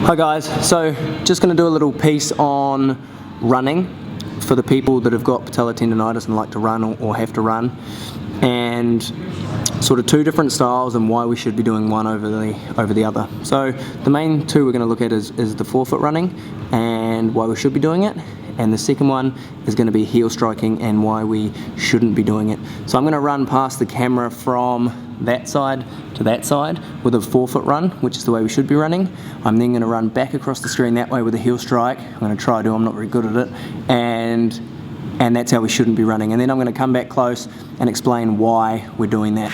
Hi guys, so just going to do a little piece on running for the people that have got patellar tendonitis and like to run or have to run, and sort of two different styles and why we should be doing one over the other. So the main two we're going to look at is the forefoot running and why we should be doing it, and the second one is going to be heel striking and why we shouldn't be doing it. So I'm going to run past the camera from that side to that side with a forefoot run, which is the way we should be running. I'm then going to run back across the screen that way with a heel strike. I'm going to try to, I'm not very good at it, and that's how we shouldn't be running. And then I'm going to come back close and explain why we're doing that.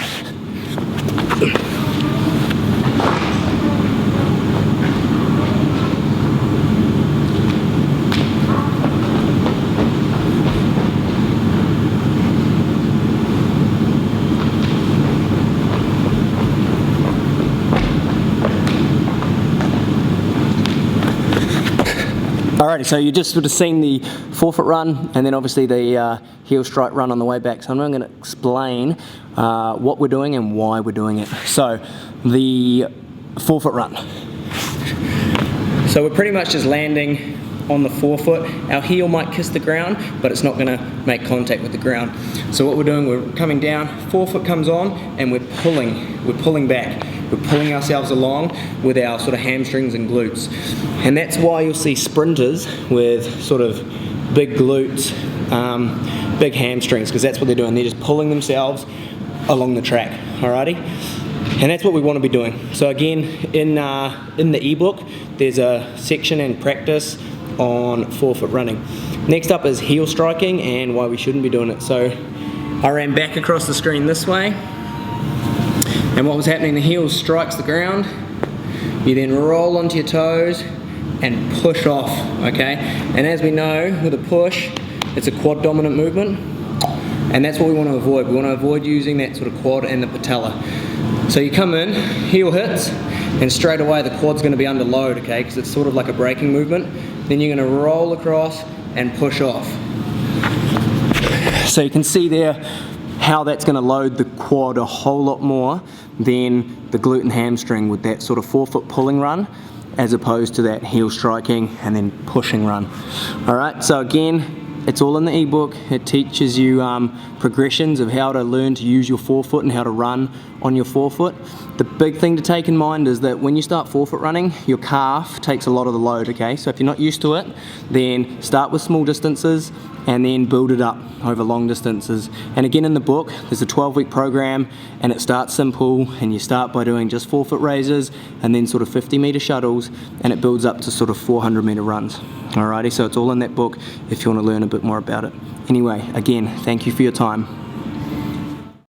Alrighty, so you just sort of seen the forefoot run and then obviously the heel strike run on the way back. So I'm now going to explain what we're doing and why we're doing it. So the forefoot run. So we're pretty much just landing on the forefoot. Our heel might kiss the ground, but it's not going to make contact with the ground. So what we're doing, we're coming down, forefoot comes on, and we're pulling back. We're pulling ourselves along with our sort of hamstrings and glutes. And that's why you'll see sprinters with sort of big glutes, big hamstrings, because that's what they're doing. They're just pulling themselves along the track, alrighty? And that's what we want to be doing. So again, in the ebook, there's a section and practice on forefoot running. Next up is heel striking and why we shouldn't be doing it. So I ran back across the screen this way, and what was happening, the heel strikes the ground, you then roll onto your toes and push off, okay? And as we know, with a push, it's a quad dominant movement, and that's what we want to avoid. We want to avoid using that sort of quad and the patella. So you come in, heel hits, and straight away the quad's going to be under load, okay? Because it's sort of like a braking movement. Then you're going to roll across and push off. So you can see there how that's going to load the quad a whole lot more than the glute and hamstring with that sort of forefoot pulling run, as opposed to that heel striking and then pushing run. Alright, so again, it's all in the ebook. It teaches you progressions of how to learn to use your forefoot and how to run on your forefoot. The big thing to take in mind is that when you start forefoot running, your calf takes a lot of the load, okay? So if you're not used to it, then start with small distances and then build it up over long distances. And again, in the book, there's a 12-week program, and it starts simple, and you start by doing just forefoot raises and then sort of 50-meter shuttles, and it builds up to sort of 400-meter runs. Alrighty, so it's all in that book if you want to learn a bit more about it. Anyway, again, thank you for your time.